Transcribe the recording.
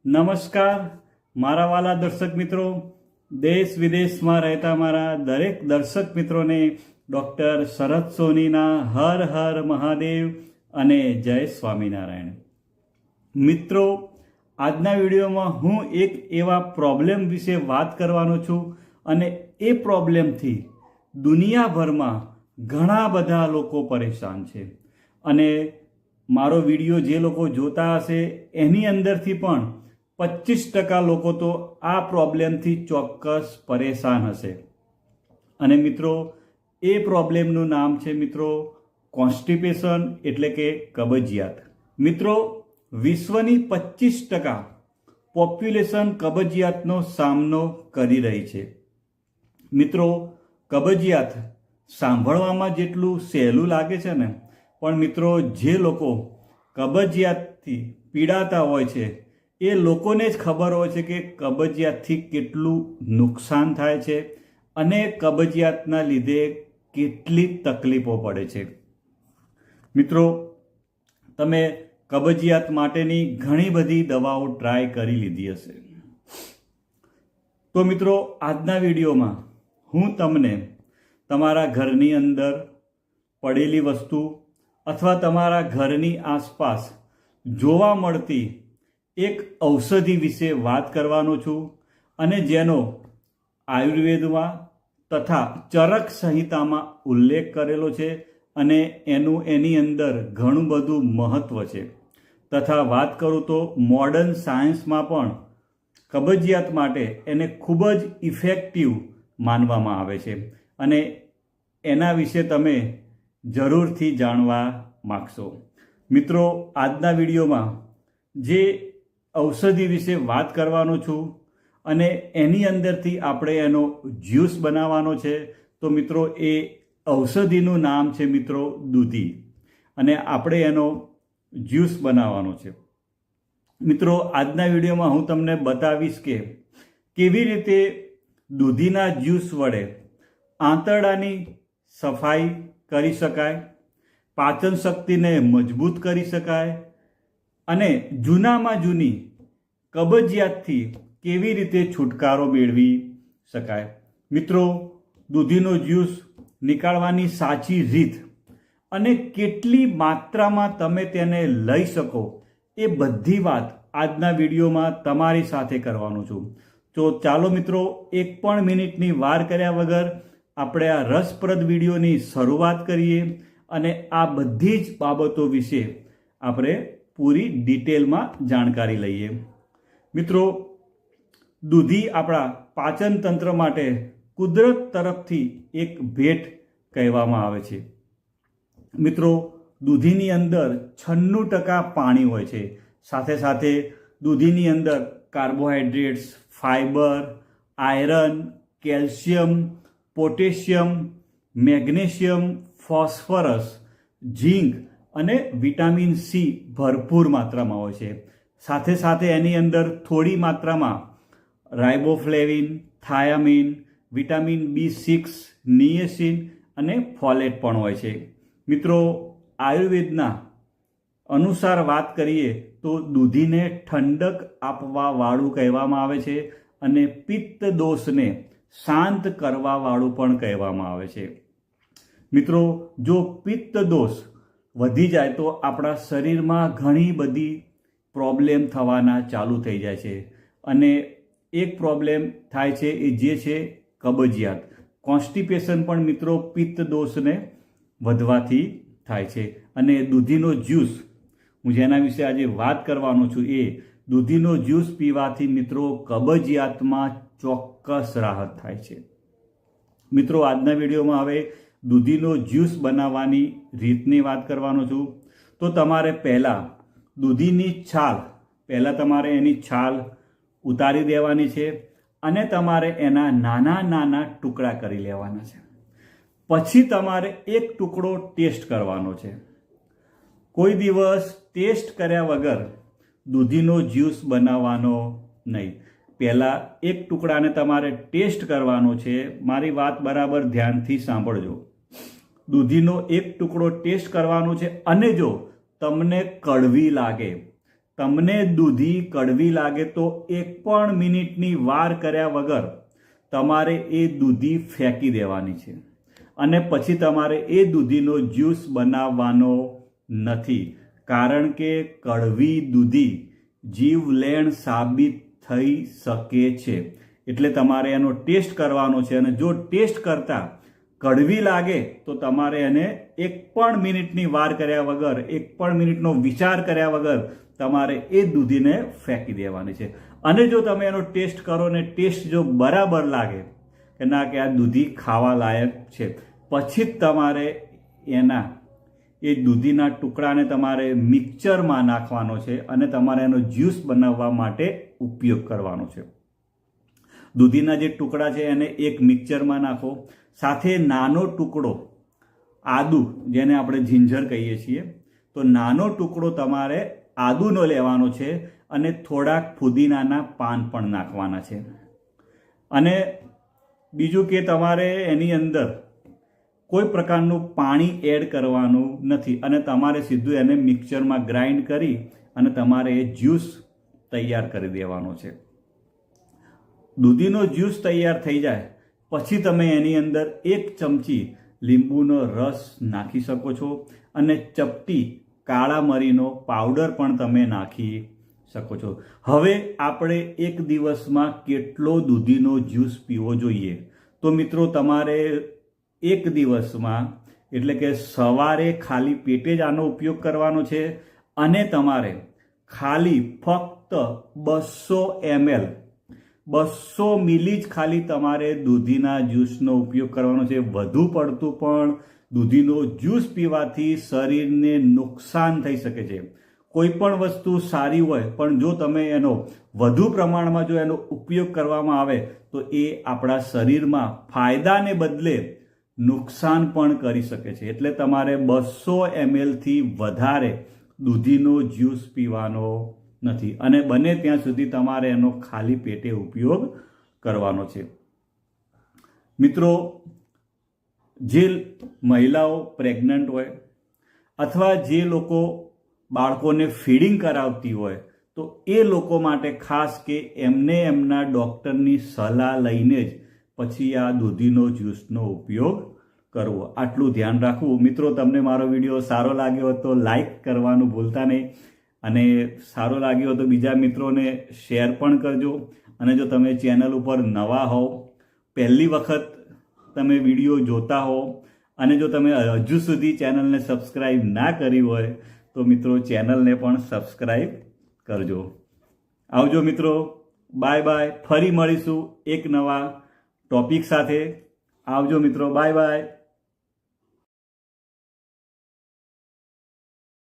નમસ્કાર મારા વાલા દર્શક મિત્રો, દેશ વિદેશમાં રહેતા મારા દરેક દર્શક મિત્રોને ડૉક્ટર શરદ સોનીના હર હર મહાદેવ અને જય સ્વામિનારાયણ. મિત્રો, આજના વિડીયોમાં હું એક એવા પ્રોબ્લેમ વિશે વાત કરવાનો છું અને એ પ્રોબ્લેમથી દુનિયાભરમાં ઘણા બધા લોકો પરેશાન છે અને મારો વિડીયો જે લોકો જોતા હશે એની અંદરથી પણ 25% લોકો તો આ પ્રોબ્લેમથી ચોક્કસ પરેશાન હશે. અને મિત્રો, એ પ્રોબ્લેમનું નામ છે મિત્રો કોન્સ્ટિપેશન એટલે કે કબજિયાત. મિત્રો, વિશ્વની 25% પોપ્યુલેશન કબજિયાતનો સામનો કરી રહી છે. મિત્રો, કબજિયાત સાંભળવામાં જેટલું સહેલું લાગે છે ને, પણ મિત્રો જે લોકો કબજિયાતથી પીડાતા હોય છે એ લોકોને જ ખબર હોય છે કે કબજિયાતથી કેટલું નુકસાન થાય છે અને કબજિયાતના લીધે કેટલી તકલીફો પડે છે. મિત્રો, તમે કબજિયાત માટેની ઘણી બધી દવાઓ ટ્રાય કરી લીધી હશે. તો મિત્રો, આજના વિડીયોમાં હું તમને તમારા ઘરની અંદર પડેલી વસ્તુ અથવા તમારા ઘરની આસપાસ જોવા મળતી એક ઔષધિ વિશે વાત કરવાનો છું અને જેનો આયુર્વેદમાં તથા ચરક સંહિતામાં ઉલ્લેખ કરેલો છે અને એની અંદર ઘણું બધું મહત્ત્વ છે. તથા વાત કરું તો મોડર્ન સાયન્સમાં પણ કબજિયાત માટે એને ખૂબ જ ઇફેક્ટિવ માનવામાં આવે છે અને એના વિશે તમે જરૂરથી જાણવા માગશો. મિત્રો, આજના વિડીયોમાં જે ઔષધિ વિશે વાત કરવાનો છું અને એની અંદરથી આપણે એનો જ્યુસ બનાવવાનો છે. તો મિત્રો, એ ઔષધિનું નામ છે મિત્રો દૂધી અને આપણે એનો જ્યુસ બનાવવાનો છે. મિત્રો, આજના વિડીયોમાં હું તમને બતાવીશ કે કેવી રીતે દૂધીના જ્યુસ વડે આંતરડાની સફાઈ કરી શકાય, પાચન શક્તિને મજબૂત કરી શકાય અને જૂનામાં જૂની કબજિયાતથી કેવી રીતે છુટકારો મેળવી શકાય. મિત્રો, દૂધીનો જ્યુસ નીકાળવાની સાચી રીત અને કેટલી માત્રામાં તમે તેને લઈ શકો એ બધી વાત આજના વિડીયોમાં તમારી સાથે કરવાનો છું. તો ચાલો મિત્રો, એક પણ મિનિટની વાર કર્યા વગર આપણે આ રસપ્રદ વિડીયોની શરૂઆત કરીએ અને આ બધી જ બાબતો વિશે આપણે પૂરી ડિટેલમાં જાણકારી લઈએ. મિત્રો, દૂધી આપણા પાચન તંત્ર માટે કુદરત તરફથી એક ભેટ કહેવામાં આવે છે. મિત્રો, દૂધીની અંદર 96% પાણી હોય છે. સાથે સાથે દૂધીની અંદર carbohydrates, fibre, iron, calcium, potassium, magnesium, phosphorus, zinc અને વિટામિન સી ભરપૂર માત્રામાં હોય છે. સાથે સાથે એની અંદર થોડી માત્રામાં રાઇબોફ્લેવિન, થાયામીન, વિટામિન B6, નિએસિન અને ફોલેટ પણ હોય છે. મિત્રો, આયુર્વેદના અનુસાર વાત કરીએ તો દૂધીને ઠંડક આપવાવાળું કહેવામાં આવે છે અને પિત્ત દોષને શાંત કરવાવાળું પણ કહેવામાં આવે છે. મિત્રો, જો પિત્ત દોષ વધી જાય તો આપણા શરીરમાં ઘણી બધી પ્રોબ્લેમ થવાના ચાલુ થઈ જાય છે અને એક પ્રોબ્લેમ થાય છે એ જે છે કબજિયાત. કોન્સ્ટિપેશન પણ મિત્રો પિત્ત દોષને વધવાથી થાય છે અને દૂધીનો જ્યુસ હું જેના વિશે આજે વાત કરવાનો છું એ દૂધીનો જ્યુસ પીવાથી મિત્રો કબજિયાતમાં ચોક્કસ રાહત થાય છે. મિત્રો, આજના વિડીયોમાં હવે દૂધીનો જ્યુસ બનાવવાની રીતની વાત કરવાનો છું. તો તમારે પહેલાં તમારે એની છાલ ઉતારી દેવાની છે અને તમારે એના નાના નાના ટુકડા કરી લેવાના છે. પછી તમારે એક ટુકડો ટેસ્ટ કરવાનો છે. કોઈ દિવસ ટેસ્ટ કર્યા વગર દૂધીનો જ્યુસ બનાવવાનો નહીં. પહેલાં એક ટુકડાને તમારે ટેસ્ટ કરવાનો છે. મારી વાત બરાબર ધ્યાનથી સાંભળજો. દૂધીનો એક ટુકડો ટેસ્ટ કરવાનો છે અને જો તમને કડવી લાગે તમને દૂધી કડવી લાગે તો 1 પણ મિનિટની વાર કર્યા વગર તમારે એ દૂધી ફેંકી દેવાની છે અને પછી તમારે એ દૂધીનો જ્યુસ બનાવવાનો નથી, કારણ કે કડવી દૂધી જીવલેણ સાબિત થઈ શકે છે. એટલે તમારે એનો ટેસ્ટ કરવાનો છે અને જો ટેસ્ટ કરતા કડવી લાગે તો તમારે એને 1 પણ મિનિટની વાર કર્યા વગર, 1 પણ મિનિટનો વિચાર કર્યા વગર તમારે એ દૂધીને ફેંકી દેવાની છે. અને જો તમે એનો ટેસ્ટ કરો ને ટેસ્ટ જો બરાબર લાગે કે ના કે આ દૂધી ખાવા લાયક છે, પછી જ તમારે એ દૂધીના ટુકડાને તમારે મિક્સચરમાં નાખવાનો છે અને તમારે એનો જ્યુસ બનાવવા માટે ઉપયોગ કરવાનો છે. દૂધીના જે ટુકડા છે એને એક મિક્સચરમાં નાખો, સાથે નાનો ટુકડો આદુ, જેને આપણે જિંજર કહીએ છીએ, તો નાનો ટુકડો તમારે આદુનો લેવાનો છે અને થોડાક ફુદીનાના પાન પણ નાખવાના છે. અને બીજું કે તમારે એની અંદર કોઈ પ્રકારનું પાણી એડ કરવાનું નથી અને તમારે સીધું એને મિક્સચરમાં ગ્રાઇન્ડ કરી અને તમારે એ જ્યુસ તૈયાર કરી દેવાનો છે. દૂધીનો જ્યુસ તૈયાર થઈ જાય પછી તમે એની અંદર 1 ચમચી લીંબુનો રસ નાખી શકો છો અને ચપટી કાળા મરીનો પાવડર પણ તમે નાખી શકો છો. હવે આપણે 1 દિવસમાં કેટલો દૂધીનો જ્યુસ પીવો જોઈએ? તો મિત્રો તમારે 1 દિવસમાં એટલે કે સવારે ખાલી પેટે જ આનો ઉપયોગ કરવાનો છે અને તમારે ખાલી ફક્ત 200 ml 200 મિલી જ ખાલી તમારે દૂધીના જ્યુસનો ઉપયોગ કરવાનો છે. વધુ પડતું પણ દૂધીનો જ્યુસ પીવાથી શરીરને નુકસાન થઈ શકે છે. કોઈ પણ વસ્તુ સારી હોય પણ જો તમે એનો વધુ પ્રમાણમાં જો એનો ઉપયોગ કરવામાં આવે તો એ આપણા શરીરમાં ફાયદાને બદલે નુકસાન પણ કરી શકે છે. એટલે તમારે 200 ml થી વધારે દૂધીનો જ્યુસ પીવાનો નથી અને બને ત્યાં સુધી તમારે એનો ખાલી પેટે ઉપયોગ કરવાનો છે. મિત્રો, જે મહિલાઓ પ્રેગ્નન્ટ હોય અથવા જે લોકો બાળકોને ફીડિંગ કરાવતી હોય તો એ લોકો માટે ખાસ કે એમને એમના ડૉક્ટરની સલાહ લઈને જ પછી આ દૂધીનો જ્યુસનો ઉપયોગ કરવો. આટલું ધ્યાન રાખવું. મિત્રો, તમને મારો વિડીયો સારો લાગ્યો તો લાઈક કરવાનું ભૂલતા નહીં અને સારો લાગ્યો તો બીજા મિત્રોને શેર પણ કરજો. અને જો તમે ચેનલ ઉપર નવા હોવ, પહેલી વખત તમે વિડીયો જોતા હો અને જો તમે હજુ સુધી ચેનલને સબસ્ક્રાઈબ ના કરી હોય તો મિત્રો ચેનલને પણ સબસ્ક્રાઈબ કરજો. આવજો મિત્રો, બાય બાય. ફરી મળીશું એક નવા ટોપિક સાથે. આવજો મિત્રો, બાય બાય.